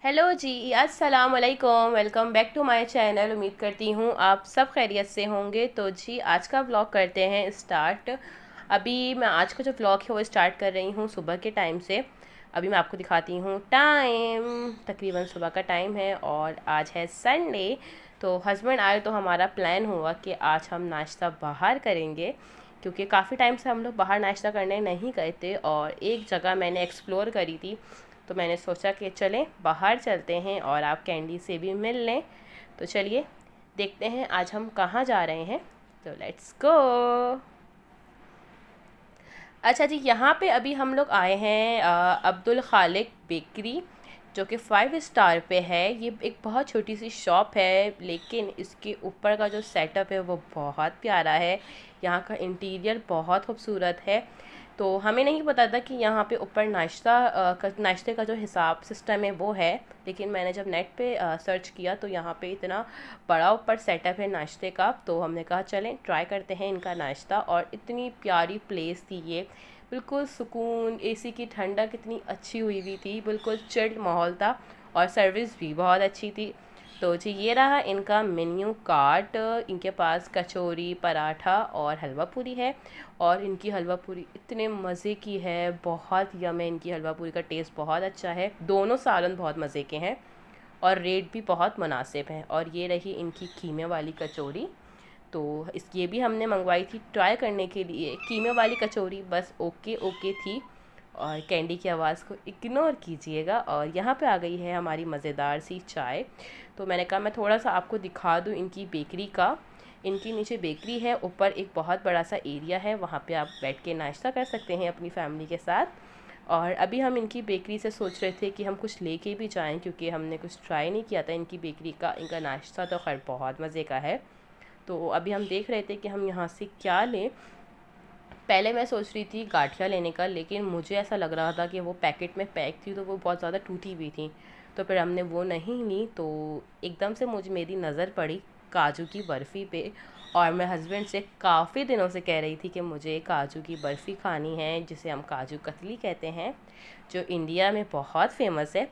Hello ji, अस्सलाम वालेकुम। Welcome back to my channel. उम्मीद करती हूँ आप सब खैरियत से होंगे। तो जी आज का व्लॉग करते हैं स्टार्ट। अभी मैं आज का जो व्लॉग है वो स्टार्ट कर रही हूँ सुबह के टाइम से। अभी मैं आपको दिखाती हूँ टाइम, तकरीबन सुबह का टाइम है और आज है संडे। तो हस्बैंड आए तो हमारा प्लान हुआ कि आज हम नाश्ता बाहर करेंगे, क्योंकि काफ़ी टाइम से हम लोग बाहर नाश्ता करने नहीं गए थे और एक जगह मैंने एक्सप्लोर करी थी। तो मैंने सोचा कि चलें बाहर चलते हैं और आप कैंडी से भी मिल लें। तो चलिए देखते हैं आज हम कहाँ जा रहे हैं। तो लेट्स गो। अच्छा जी, यहाँ पे अभी हम लोग आए हैं अब्दुल खालिक बेकरी, जो कि 5 स्टार पे है। ये एक बहुत छोटी सी शॉप है, लेकिन इसके ऊपर का जो सेटअप है वो बहुत प्यारा है। यहाँ का इंटीरियर बहुत खूबसूरत है। तो हमें नहीं पता था कि यहाँ पे ऊपर नाश्ते का जो हिसाब सिस्टम है वो है, लेकिन मैंने जब नेट पे सर्च किया तो यहाँ पे इतना बड़ा ऊपर सेटअप है नाश्ते का। तो हमने कहा चलें ट्राई करते हैं इनका नाश्ता। और इतनी प्यारी प्लेस थी ये, बिल्कुल सुकून, एसी की ठंडक इतनी अच्छी हुई हुई थी, बिल्कुल चिल्ड माहौल था और सर्विस भी बहुत अच्छी थी। तो जी ये रहा इनका मेन्यू कार्ट। इनके पास कचौरी, पराठा और हलवा पूरी है। और इनकी हलवा पूरी इतने मज़े की है, बहुत यम है। इनकी हलवा पूरी का टेस्ट बहुत अच्छा है। दोनों सालन बहुत मज़े के हैं और रेट भी बहुत मुनासिब हैं। और ये रही इनकी कीमे वाली कचौरी। तो इस ये भी हमने मंगवाई थी ट्राई करने के लिए। कीमे वाली कचौरी बस ओके ओके थी। और कैंडी की आवाज़ को इग्नोर कीजिएगा। और यहाँ पे आ गई है हमारी मज़ेदार सी चाय। तो मैंने कहा मैं थोड़ा सा आपको दिखा दूँ इनकी बेकरी का। इनकी नीचे बेकरी है, ऊपर एक बहुत बड़ा सा एरिया है, वहाँ पे आप बैठ के नाश्ता कर सकते हैं अपनी फैमिली के साथ। और अभी हम इनकी बेकरी से सोच रहे थे कि हम कुछ लेके भी जाएं, क्योंकि हमने कुछ ट्राई नहीं किया था इनकी बेकरी का। इनका नाश्ता तो खैर बहुत मज़े का है। तो अभी हम देख रहे थे कि हम यहाँ से क्या लें। पहले मैं सोच रही थी गाठिया लेने का, लेकिन मुझे ऐसा लग रहा था कि वो पैकेट में पैक थी तो वो बहुत ज़्यादा टूटी हुई थी। तो फिर हमने वो नहीं ली। तो एकदम से मेरी नज़र पड़ी काजू की बर्फ़ी पे। और मैं हस्बैंड से काफ़ी दिनों से कह रही थी कि मुझे काजू की बर्फ़ी खानी है, जिसे हम काजू कतली कहते हैं, जो इंडिया में बहुत फेमस है।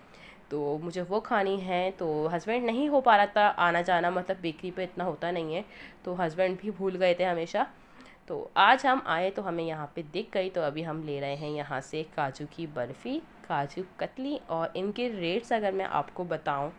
तो मुझे वो खानी है। तो हस्बैंड नहीं हो पा रहा था आना जाना, मतलब बेकरी पे इतना होता नहीं है, तो हस्बैंड भी भूल गए थे हमेशा। तो आज हम आए तो हमें यहाँ पे दिख गई, तो अभी हम ले रहे हैं यहाँ से काजू की बर्फ़ी, काजू कतली। और इनके रेट्स अगर मैं आपको बताऊं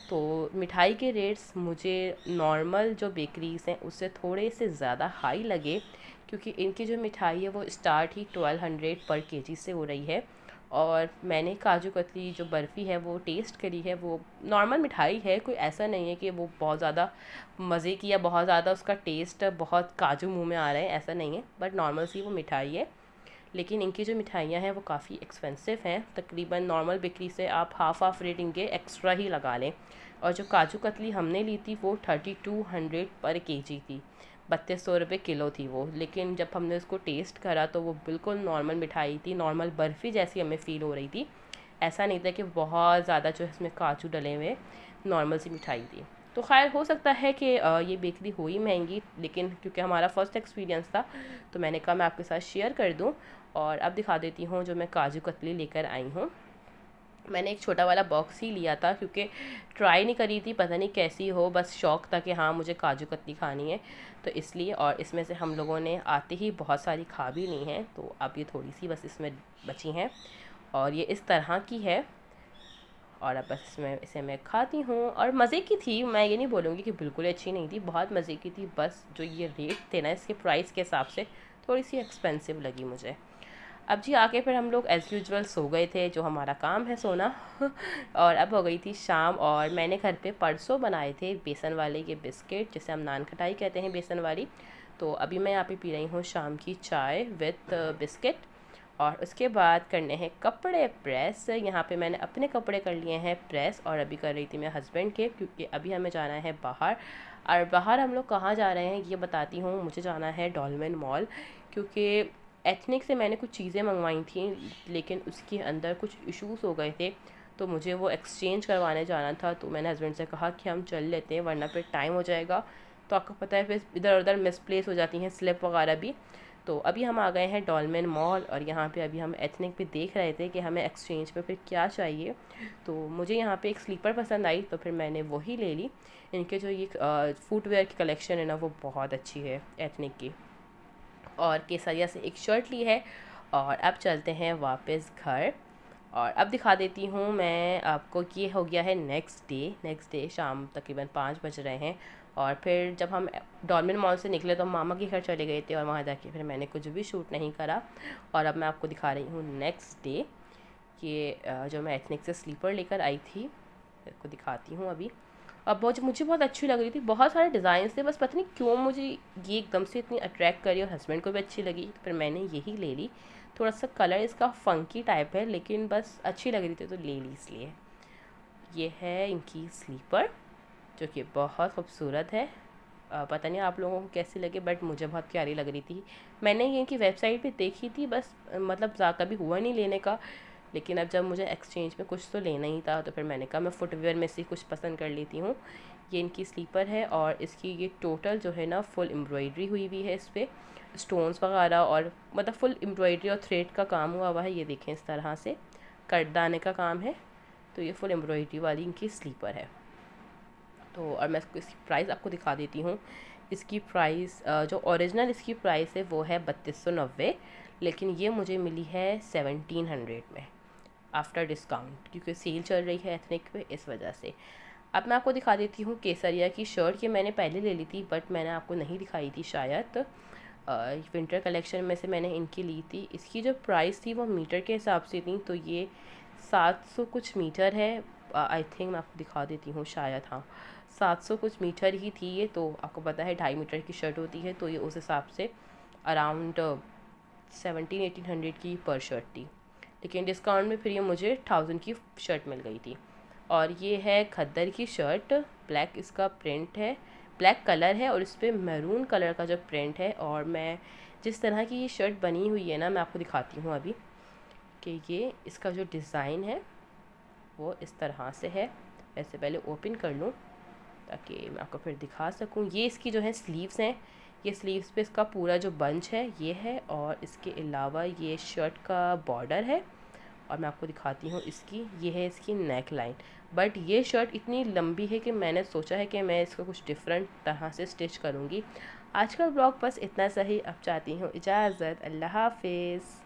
तो मिठाई के रेट्स मुझे नॉर्मल जो बेकरीज़ हैं उससे थोड़े से ज़्यादा हाई लगे, क्योंकि इनकी जो मिठाई है वो स्टार्ट ही 1200 पर केजी से हो रही है। और मैंने काजू कतली जो बर्फ़ी है वो टेस्ट करी है, वो नॉर्मल मिठाई है, कोई ऐसा नहीं है कि वो बहुत ज़्यादा मज़े की या बहुत ज़्यादा उसका टेस्ट बहुत काजू मुंह में आ रहे हैं, ऐसा नहीं है, बट नॉर्मल सी वो मिठाई है। लेकिन इनकी जो मिठाइयाँ हैं वो काफ़ी एक्सपेंसिव हैं, तकरीबन नॉर्मल बिक्री से आप हाफ़ रेट इनके एक्स्ट्रा ही लगा लें। और जो काजू कतली हमने ली थी वो 3200 पर केजी थी, 3200 रुपये किलो थी वो। लेकिन जब हमने उसको टेस्ट करा तो वो बिल्कुल नॉर्मल मिठाई थी, नॉर्मल बर्फ़ी जैसी हमें फ़ील हो रही थी। ऐसा नहीं था कि बहुत ज़्यादा जो इसमें काजू डले हुए, नॉर्मल सी मिठाई थी। तो खैर हो सकता है कि ये बेकरी हुई महंगी, लेकिन क्योंकि हमारा फ़र्स्ट एक्सपीरियंस था तो मैंने कहा मैं आपके साथ शेयर कर दूं। और अब दिखा देती हूँ जो मैं काजू कतली लेकर आई हूँ। मैंने एक छोटा वाला बॉक्स ही लिया था, क्योंकि ट्राई नहीं करी थी, पता नहीं कैसी हो, बस शौक़ था कि हाँ मुझे काजू कतली खानी है, तो इसलिए। और इसमें से हम लोगों ने आते ही बहुत सारी खा भी ली हैं, तो अब ये थोड़ी सी बस इसमें बची हैं। और ये इस तरह की है। और अब बस इसमें इसे मैं खाती हूँ और मज़े की थी, मैं ये नहीं बोलूँगी कि बिल्कुल अच्छी नहीं थी, बहुत मज़े की थी। बस जो ये रेट थे ना इसके प्राइस के हिसाब से थोड़ी सी एक्सपेंसिव लगी मुझे। अब जी आके फिर हम लोग एज़ यूजुअल सो गए थे, जो हमारा काम है सोना। और अब हो गई थी शाम और मैंने घर पे परसों बनाए थे बेसन वाले ये बिस्किट, जिसे हम नान खटाई कहते हैं, बेसन वाली। तो अभी मैं यहाँ पे पी रही हूँ शाम की चाय विथ बिस्किट। और उसके बाद करने हैं कपड़े प्रेस। यहाँ पे मैंने अपने कपड़े कर लिए हैं प्रेस, और अभी कर रही थी मैं हस्बैंड के, क्योंकि अभी हमें जाना है बाहर। और बाहर हम लोग कहाँ जा रहे हैं ये बताती हूँ। मुझे जाना है डॉल्मेन मॉल, क्योंकि एथनिक से मैंने कुछ चीज़ें मंगवाई थी, लेकिन उसके अंदर कुछ इश्यूज़ हो गए थे, तो मुझे वो एक्सचेंज करवाने जाना था। तो मैंने हस्बैंड से कहा कि हम चल लेते हैं, वरना फिर टाइम हो जाएगा। तो आपको पता है फिर इधर उधर मिसप्लेस हो जाती हैं स्लिप वगैरह भी। तो अभी हम आ गए हैं डॉलमेन मॉल और यहाँ पे अभी हम एथनिक पे देख रहे थे कि हमें एक्सचेंज में फिर क्या चाहिए। तो मुझे यहाँ पे एक स्लीपर पसंद आई तो फिर मैंने वही ले ली। इनके जो ये फुटवेयर की कलेक्शन है ना वो बहुत अच्छी है एथनिक की। और केसरिया से एक शर्ट ली है और अब चलते हैं वापस घर। और अब दिखा देती हूँ मैं आपको कि हो गया है नेक्स्ट डे शाम तकरीबन 5 बज रहे हैं। और फिर जब हम डॉलमेन मॉल से निकले तो हम मामा के घर चले गए थे और वहाँ जाके फिर मैंने कुछ भी शूट नहीं करा। और अब मैं आपको दिखा रही हूँ नेक्स्ट डे कि जो मैं एथनिक से स्लीपर लेकर आई थी आपको दिखाती हूँ अभी। अब बहुत मुझे बहुत अच्छी लग रही थी, बहुत सारे डिज़ाइन थे, बस पता नहीं क्यों मुझे ये एकदम से इतनी अट्रैक्ट करी और हस्बैंड को भी अच्छी लगी तो फिर मैंने यही ले ली। थोड़ा सा कलर इसका फंकी टाइप है लेकिन बस अच्छी लग रही थी तो ले ली इसलिए। ये है इनकी स्लीपर जो कि बहुत खूबसूरत है। पता नहीं आप लोगों को कैसी लगे बट मुझे बहुत प्यारी लग रही थी। मैंने ये इनकी वेबसाइट पे देखी थी बस मतलब कभी हुआ नहीं लेने का। लेकिन अब जब मुझे एक्सचेंज में कुछ तो लेना ही था तो फिर मैंने कहा मैं फुटवेयर में से कुछ पसंद कर लेती हूँ। ये इनकी स्लीपर है और इसकी ये टोटल जो है ना फुल एम्ब्रॉयडरी हुई हुई है इस पर, स्टोन्स वगैरह और मतलब फुल एम्ब्रॉयडरी और थ्रेड का काम हुआ हुआ है। ये देखें इस तरह से कटदाने का काम है। तो ये फुल एम्ब्रॉयडरी वाली इनकी स्लीपर है। तो और मैं इसकी प्राइस आपको दिखा देती हूँ। इसकी प्राइस जो ओरिजिनल इसकी प्राइस है वो है 3290, लेकिन ये मुझे मिली है 1700 में आफ्टर डिस्काउंट, क्योंकि सेल चल रही है एथनिक पे इस वजह से। अब मैं आपको दिखा देती हूँ केसरिया की शर्ट। ये मैंने पहले ले ली थी बट मैंने आपको नहीं दिखाई थी शायद। विंटर कलेक्शन में से मैंने इनकी ली थी। इसकी जो प्राइस थी वो मीटर के हिसाब से थी, तो ये 700 कुछ मीटर है। आई थिंक मैं आपको दिखा देती हूँ शायद, हाँ 700 कुछ मीटर ही थी ये। तो आपको पता है 2.5 मीटर की शर्ट होती है तो ये उस हिसाब से अराउंड 1700-1800 की पर शर्ट थी। लेकिन डिस्काउंट में फिर ये मुझे 1000 की शर्ट मिल गई थी। और ये है खद्दर की शर्ट, ब्लैक इसका प्रिंट है, ब्लैक कलर है और इस पर मैरून कलर का जो प्रिंट है। और मैं जिस तरह की ये शर्ट बनी हुई है ना मैं आपको दिखाती हूँ अभी कि ये इसका जो डिज़ाइन है वो इस तरह से है। वैसे पहले ओपन कर लूँ ताकि मैं आपको फिर दिखा सकूँ। ये इसकी जो है स्लीव्स हैं, ये स्लीव्स पे इसका पूरा जो बंच है ये है। और इसके अलावा ये शर्ट का बॉर्डर है। और मैं आपको दिखाती हूँ इसकी, ये है इसकी नेक लाइन। बट ये शर्ट इतनी लंबी है कि मैंने सोचा है कि मैं इसको कुछ डिफरेंट तरह से स्टिच करूँगी। आज का ब्लॉग बस इतना सा ही। अब चाहती हूँ इजाज़त, अल्लाह हाफिज़।